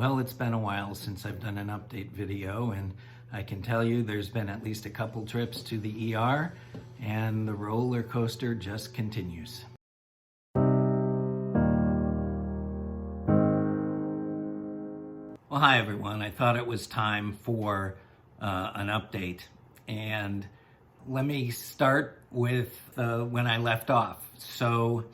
Well, it's been a while since I've done an update video, and I can tell you there's been at least a couple trips to the ER, and the roller coaster just continues. Well, hi everyone. I thought it was time for an update, and let me start with when I left off. So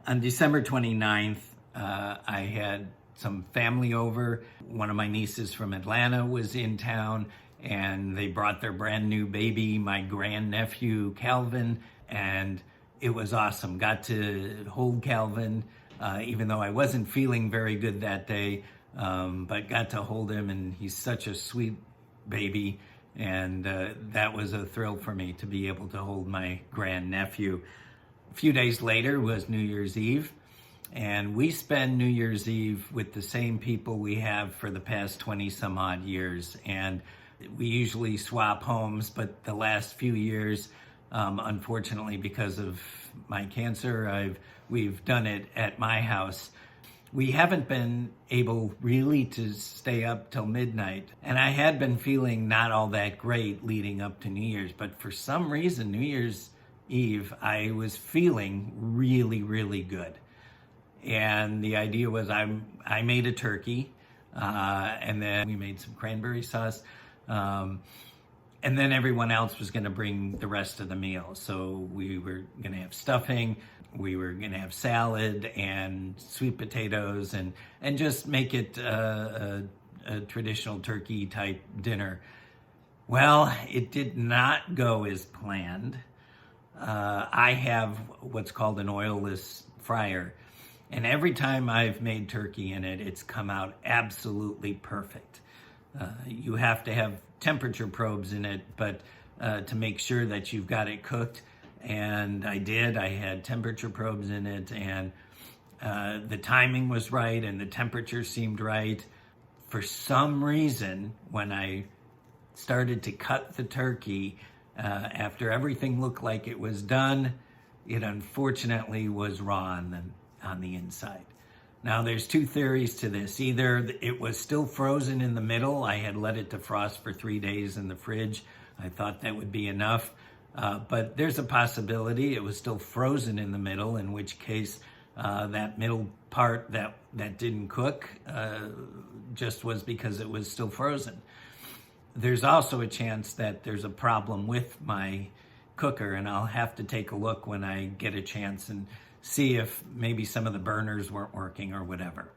on December 29th, I had some family over. One of my nieces from Atlanta was in town, and they brought their brand new baby, my grandnephew Calvin, and it was awesome. Got to hold Calvin, even though I wasn't feeling very good that day, but got to hold him, and he's such a sweet baby, and that was a thrill for me to be able to hold my grandnephew. A few days later was New Year's Eve, and we spend New Year's Eve with the same people we have for the past 20 some odd years. And we usually swap homes, but the last few years, unfortunately, because of my cancer, we've done it at my house. We haven't been able really to stay up till midnight. And I had been feeling not all that great leading up to New Year's, but for some reason, New Year's Eve, I was feeling really, really good. And the idea was I made a turkey, and then we made some cranberry sauce, and then everyone else was going to bring the rest of the meal. So we were going to have stuffing, we were going to have salad and sweet potatoes, and just make it a traditional turkey type dinner. Well, it did not go as planned. I have what's called an oilless fryer. And every time I've made turkey in it, it's come out absolutely perfect. You have to have temperature probes in it, but to make sure that you've got it cooked. And I did. I had temperature probes in it, and the timing was right, and the temperature seemed right. For some reason, when I started to cut the turkey, after everything looked like it was done, it unfortunately was raw on the inside. Now there's two theories to this. Either it was still frozen in the middle. I had let it defrost for 3 days in the fridge. I thought that would be enough. But there's a possibility it was still frozen in the middle, in which case that middle part that didn't cook just was because it was still frozen. There's also a chance that there's a problem with my cooker, and I'll have to take a look when I get a chance and see if maybe some of the burners weren't working or whatever.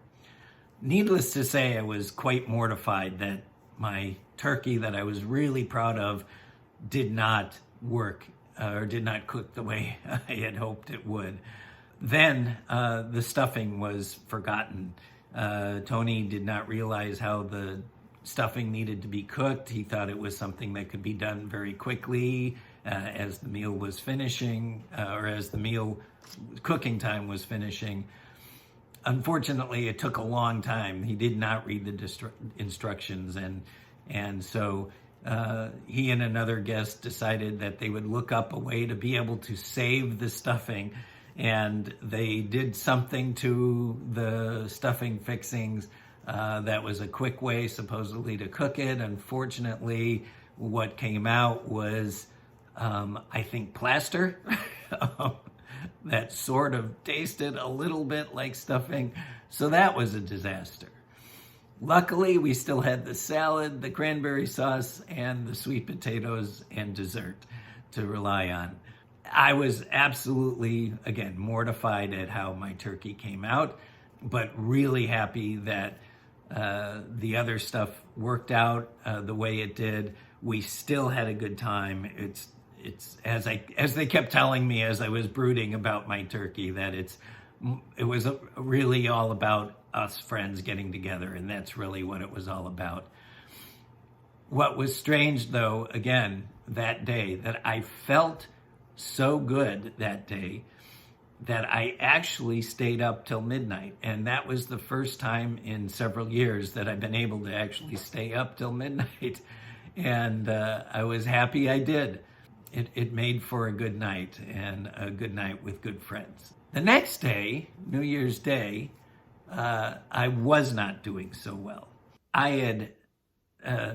Needless to say, I was quite mortified that my turkey that I was really proud of did not work or did not cook the way I had hoped it would. Then the stuffing was forgotten. Tony did not realize how the stuffing needed to be cooked. He thought it was something that could be done very quickly as the meal was finishing, or as the meal cooking time was finishing. Unfortunately, it took a long time. He did not read the instructions, and so he and another guest decided that they would look up a way to be able to save the stuffing, and they did something to the stuffing fixings that was a quick way supposedly to cook it. Unfortunately, what came out was I think plaster that sort of tasted a little bit like stuffing. So that was a disaster. Luckily, we still had the salad, the cranberry sauce, and the sweet potatoes and dessert to rely on. I was absolutely, again, mortified at how my turkey came out, but really happy that the other stuff worked out the way it did. We still had a good time. It's as they kept telling me as I was brooding about my turkey, that it was really all about us friends getting together, and that's really what it was all about. What was strange, though, again, that day, that I felt so good that day that I actually stayed up till midnight. And that was the first time in several years that I've been able to actually stay up till midnight. And I was happy I did. It made for a good night, and a good night with good friends. The next day, New Year's Day, I was not doing so well. I had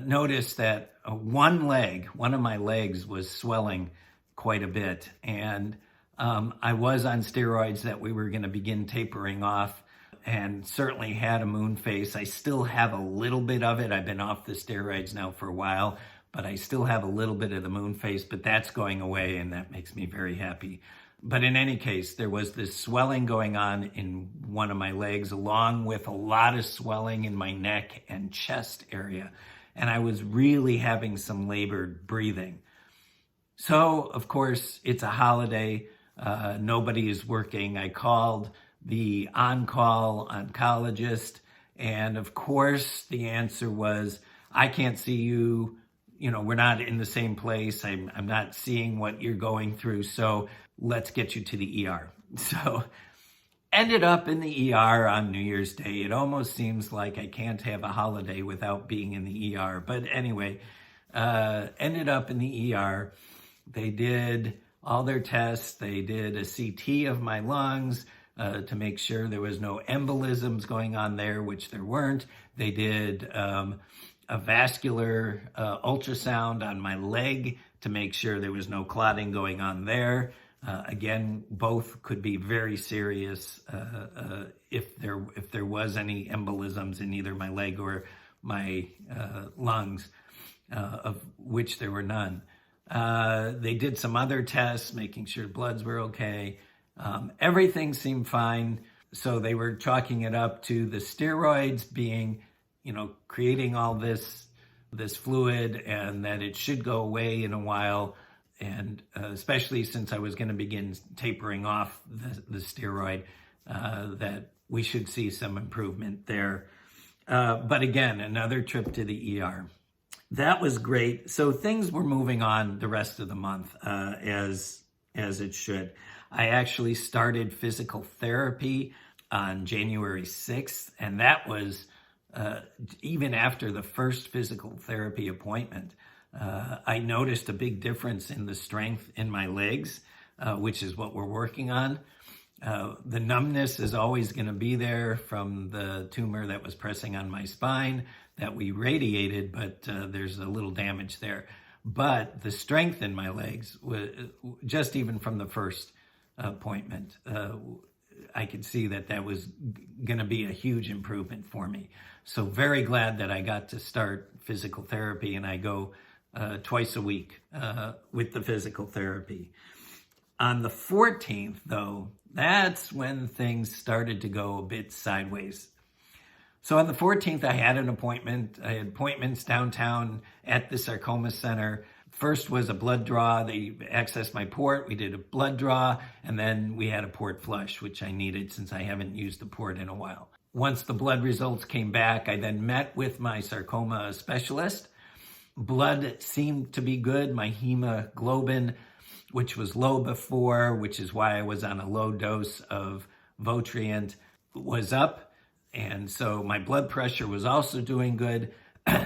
noticed that one of my legs was swelling quite a bit. And I was on steroids that we were going to begin tapering off, and certainly had a moon face. I still have a little bit of it. I've been off the steroids now for a while, but I still have a little bit of the moon face, but that's going away, and that makes me very happy. But in any case, there was this swelling going on in one of my legs, along with a lot of swelling in my neck and chest area. And I was really having some labored breathing. So, of course, it's a holiday. Nobody is working. I called the on-call oncologist, and of course, the answer was, I can't see you. You know, we're not in the same place. I'm not seeing what you're going through, so let's get you to the ER. So ended up in the ER on New Year's Day. It almost seems like I can't have a holiday without being in the ER. But anyway, ended up in the ER. They did all their tests. They did a CT of my lungs to make sure there was no embolisms going on there, which there weren't. They did a vascular ultrasound on my leg to make sure there was no clotting going on there. Again, both could be very serious if there was any embolisms in either my leg or my lungs, of which there were none. They did some other tests, making sure bloods were okay. Everything seemed fine. So they were chalking it up to the steroids being, creating all this fluid, and that it should go away in a while. And especially since I was going to begin tapering off the steroid, that we should see some improvement there. But again, another trip to the ER. That was great. So things were moving on the rest of the month as it should. I actually started physical therapy on January 6th, and that was even after the first physical therapy appointment. I noticed a big difference in the strength in my legs, which is what we're working on. The numbness is always going to be there from the tumor that was pressing on my spine that we radiated, but there's a little damage there. But the strength in my legs, just even from the first appointment, I could see that was going to be a huge improvement for me. So very glad that I got to start physical therapy, and I go twice a week with the physical therapy. On the 14th, though, that's when things started to go a bit sideways. So on the 14th, I had an appointment. I had appointments downtown at the sarcoma center. First was a blood draw. They accessed my port. We did a blood draw, and then we had a port flush, which I needed since I haven't used the port in a while. Once the blood results came back, I then met with my sarcoma specialist. Blood seemed to be good. My hemoglobin, which was low before, which is why I was on a low dose of Votrient, was up. And so my blood pressure was also doing good.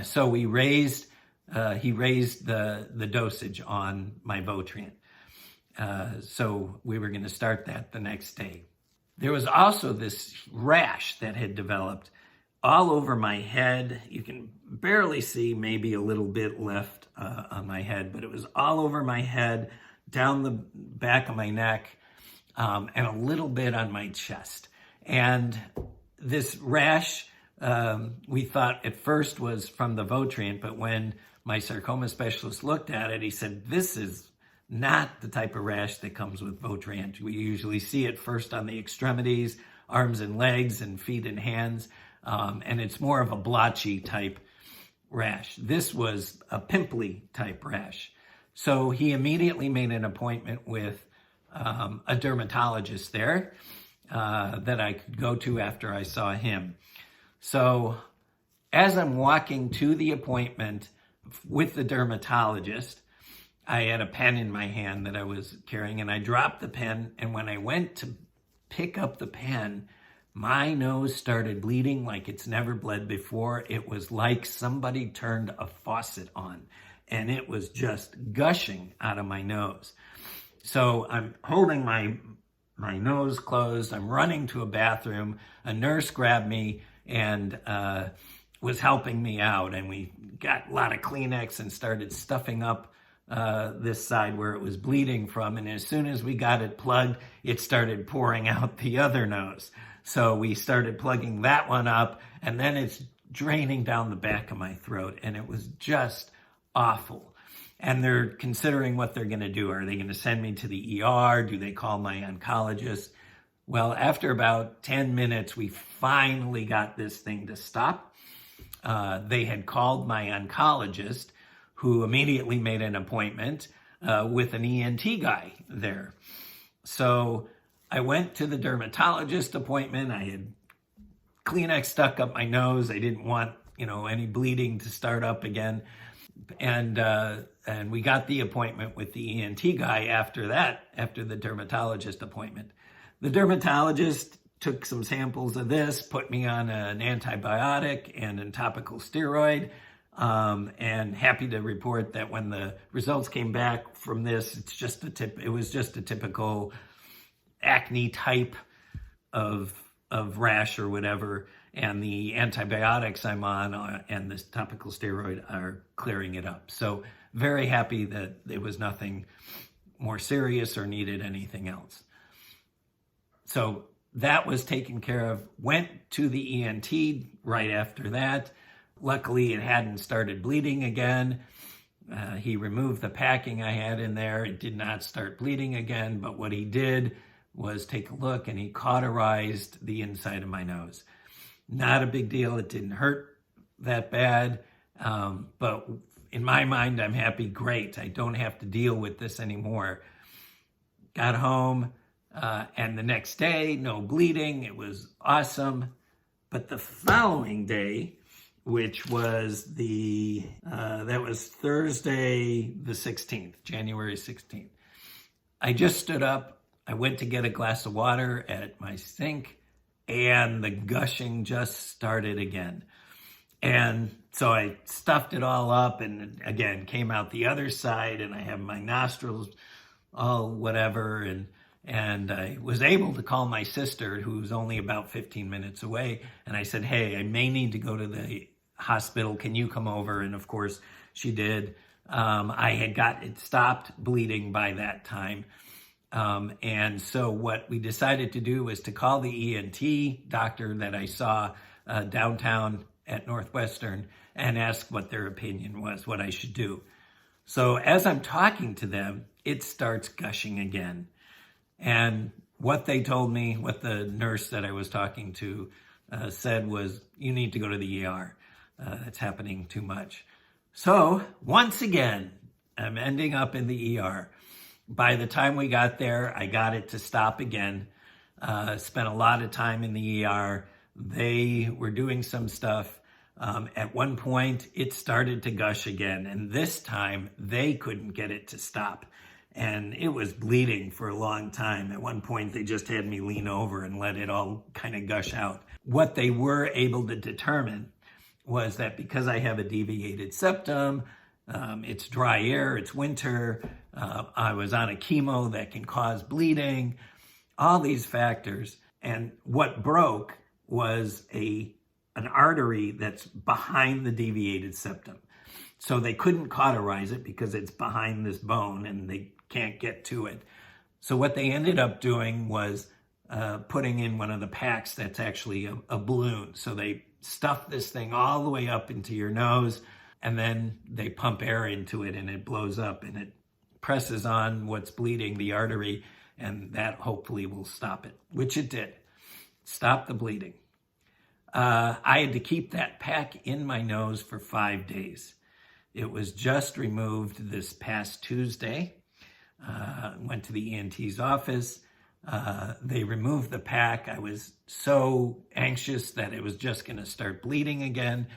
So he raised the dosage on my Votrient. So we were going to start that the next day. There was also this rash that had developed all over my head. You can barely see, maybe a little bit left on my head, but it was all over my head, down the back of my neck, and a little bit on my chest. And this rash, we thought at first was from the Votrient, but when my sarcoma specialist looked at it, he said, this is not the type of rash that comes with Votrient. We usually see it first on the extremities, arms and legs, and feet and hands, and it's more of a blotchy type rash. This was a pimply type rash. So he immediately made an appointment with a dermatologist there that I could go to after I saw him. So as I'm walking to the appointment with the dermatologist, I had a pen in my hand that I was carrying, and I dropped the pen, and when I went to pick up the pen, my nose started bleeding like it's never bled before. It was like somebody turned a faucet on, and it was just gushing out of my nose. So I'm holding my my nose closed. I'm running to a bathroom. A nurse grabbed me and was helping me out. And we got a lot of Kleenex and started stuffing up this side where it was bleeding from. And as soon as we got it plugged, it started pouring out the other nose. So we started plugging that one up, and then it's draining down the back of my throat. And it was just awful. And they're considering what they're going to do. Are they going to send me to the ER? Do they call my oncologist? Well, after about 10 minutes, we finally got this thing to stop. They had called my oncologist, who immediately made an appointment with an ENT guy there. So I went to the dermatologist appointment. I had Kleenex stuck up my nose. I didn't want, any bleeding to start up again. And we got the appointment with the ENT guy after the dermatologist appointment. The dermatologist took some samples of this, put me on an antibiotic and a topical steroid, and happy to report that when the results came back from this, it was just a typical acne type of rash or whatever. And the antibiotics I'm on and this topical steroid are clearing it up. So very happy that it was nothing more serious or needed anything else. So that was taken care of. Went to the ENT right after that. Luckily, it hadn't started bleeding again. He removed the packing I had in there. It did not start bleeding again. But what he did was take a look, and he cauterized the inside of my nose. Not a big deal. It didn't hurt that bad. But in my mind, I'm happy. Great. I don't have to deal with this anymore. Got home, and the next day, no bleeding. It was awesome. But the following day, which was that was Thursday the 16th, January 16th. I just stood up. I went to get a glass of water at my sink, and the gushing just started again. And so I stuffed it all up and again came out the other side, and I have my nostrils all whatever. And I was able to call my sister, who's only about 15 minutes away. And I said, hey, I may need to go to the hospital. Can you come over? And of course she did. I had it stopped bleeding by that time. And so what we decided to do was to call the ENT doctor that I saw downtown at Northwestern and ask what their opinion was, what I should do. So as I'm talking to them, it starts gushing again. And what they told me, what the nurse that I was talking to said was, you need to go to the ER. It's happening too much. So once again, I'm ending up in the ER. By the time we got there, I got it to stop again. Spent a lot of time in the ER. They were doing some stuff. At one point, it started to gush again. And this time, they couldn't get it to stop. And it was bleeding for a long time. At one point, they just had me lean over and let it all kind of gush out. What they were able to determine was that because I have a deviated septum, it's dry air, it's winter, I was on a chemo that can cause bleeding, all these factors. And what broke was an artery that's behind the deviated septum. So they couldn't cauterize it because it's behind this bone and they can't get to it. So what they ended up doing was putting in one of the packs that's actually a balloon. So they stuff this thing all the way up into your nose, and then they pump air into it and it blows up and it presses on what's bleeding, the artery, and that hopefully will stop it, which it did. Stop the bleeding. I had to keep that pack in my nose for 5 days. It was just removed this past Tuesday. Went to the ENT's office. They removed the pack. I was so anxious that it was just going to start bleeding again.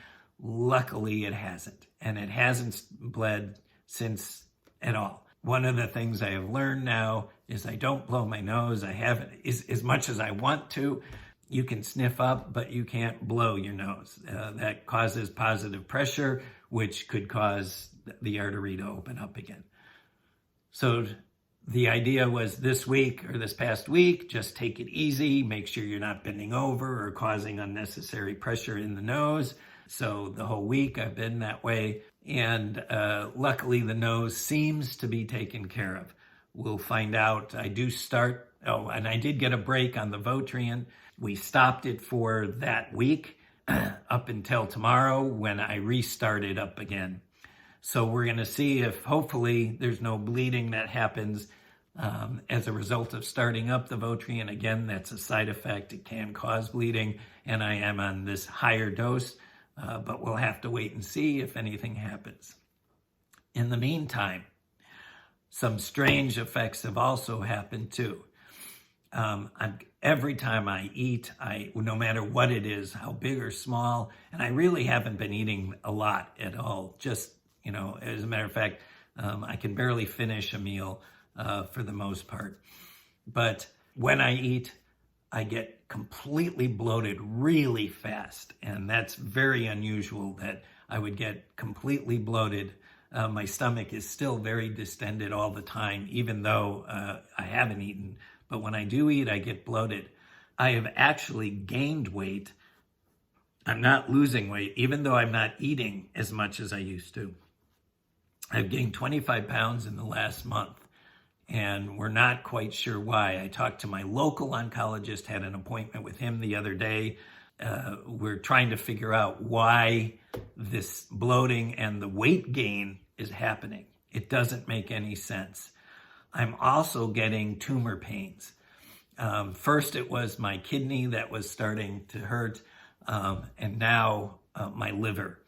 Luckily, it hasn't. And it hasn't bled since at all. One of the things I have learned now is I don't blow my nose. I haven't, as much as I want to. You can sniff up, but you can't blow your nose. That causes positive pressure, which could cause the artery to open up again. So The idea was this week or this past week, just take it easy, make sure you're not bending over or causing unnecessary pressure in the nose. So the whole week I've been that way. And luckily the nose seems to be taken care of. We'll find out. I do start, and I did get a break on the Votrient. We stopped it for that week up until tomorrow when I restarted up again. So we're going to see if hopefully there's no bleeding that happens as a result of starting up the Votrient. Again, that's a side effect. It can cause bleeding, and I am on this higher dose, but we'll have to wait and see if anything happens. In the meantime, some strange effects have also happened too. Every time I eat, no matter what it is, how big or small, and I really haven't been eating a lot at all, just as a matter of fact, I can barely finish a meal for the most part. But when I eat, I get completely bloated really fast. And that's very unusual that I would get completely bloated. My stomach is still very distended all the time, even though I haven't eaten. But when I do eat, I get bloated. I have actually gained weight. I'm not losing weight, even though I'm not eating as much as I used to. I've gained 25 pounds in the last month, and we're not quite sure why. I talked to my local oncologist, had an appointment with him the other day. We're trying to figure out why this bloating and the weight gain is happening. It doesn't make any sense. I'm also getting tumor pains. First, it was my kidney that was starting to hurt, and now my liver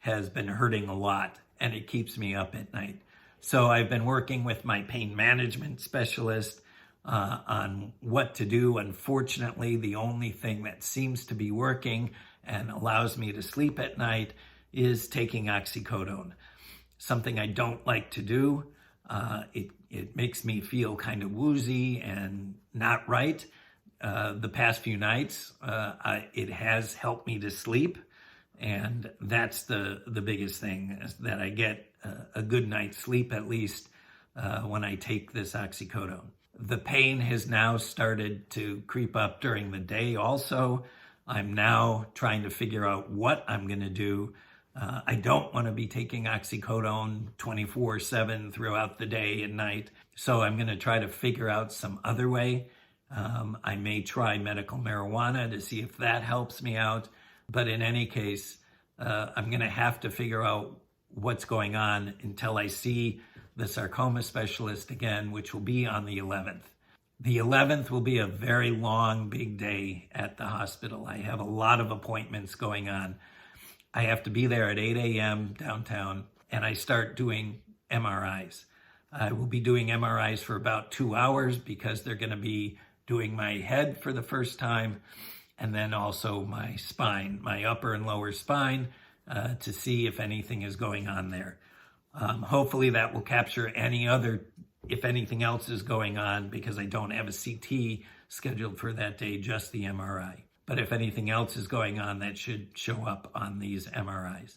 has been hurting a lot, and it keeps me up at night. So I've been working with my pain management specialist on what to do. Unfortunately, the only thing that seems to be working and allows me to sleep at night is taking oxycodone, something I don't like to do. It makes me feel kind of woozy and not right. The past few nights, it has helped me to sleep. And that's the biggest thing, is that I get a good night's sleep at least when I take this oxycodone. The pain has now started to creep up during the day also. I'm now trying to figure out what I'm going to do. I don't want to be taking oxycodone 24/7 throughout the day and night. So I'm going to try to figure out some other way. I may try medical marijuana to see if that helps me out. But in any case, I'm going to have to figure out what's going on until I see the sarcoma specialist again, which will be on the 11th. The 11th will be a very long, big day at the hospital. I have a lot of appointments going on. I have to be there at 8 a.m. downtown, and I start doing MRIs. I will be doing MRIs for about 2 hours because they're going to be doing my head for the first time, and then also my spine, my upper and lower spine, to see if anything is going on there. Hopefully that will capture if anything else is going on, because I don't have a CT scheduled for that day, just the MRI. But if anything else is going on, that should show up on these MRIs.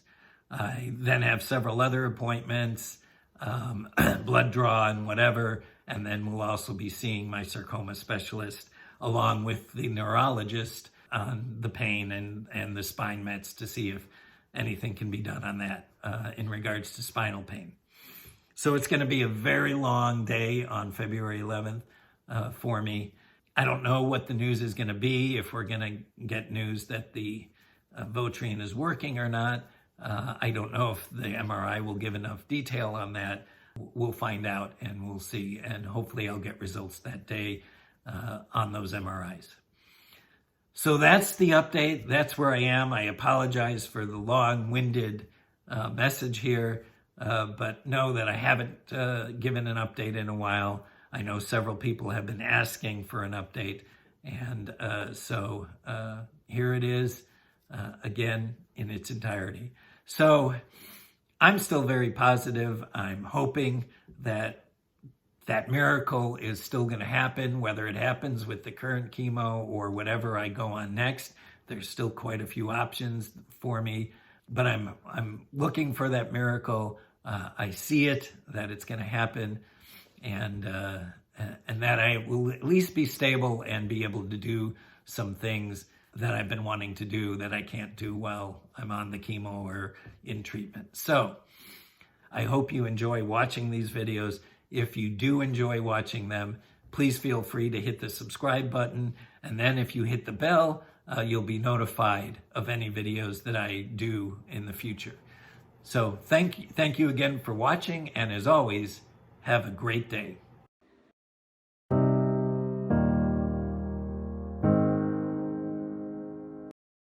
I then have several other appointments, blood draw and whatever, and then we'll also be seeing my sarcoma specialist along with the neurologist on the pain and the spine meds to see if anything can be done on that in regards to spinal pain. So it's going to be a very long day on February 11th for me. I don't know what the news is going to be, if we're going to get news that the Votrient is working or not. I don't know if the MRI will give enough detail on that. We'll find out and we'll see. And hopefully I'll get results that day on those MRIs. So that's the update. That's where I am. I apologize for the long-winded message here, but know that I haven't given an update in a while. I know several people have been asking for an update, and so here it is again in its entirety. So I'm still very positive. I'm hoping that that miracle is still going to happen, whether it happens with the current chemo or whatever I go on next. There's still quite a few options for me, but I'm looking for that miracle. I see it, that it's going to happen. and that I will at least be stable and be able to do some things that I've been wanting to do that I can't do while I'm on the chemo or in treatment. So I hope you enjoy watching these videos. If you do enjoy watching them, please feel free to hit the subscribe button. And then if you hit the bell, you'll be notified of any videos that I do in the future. So thank you again for watching. And as always, have a great day.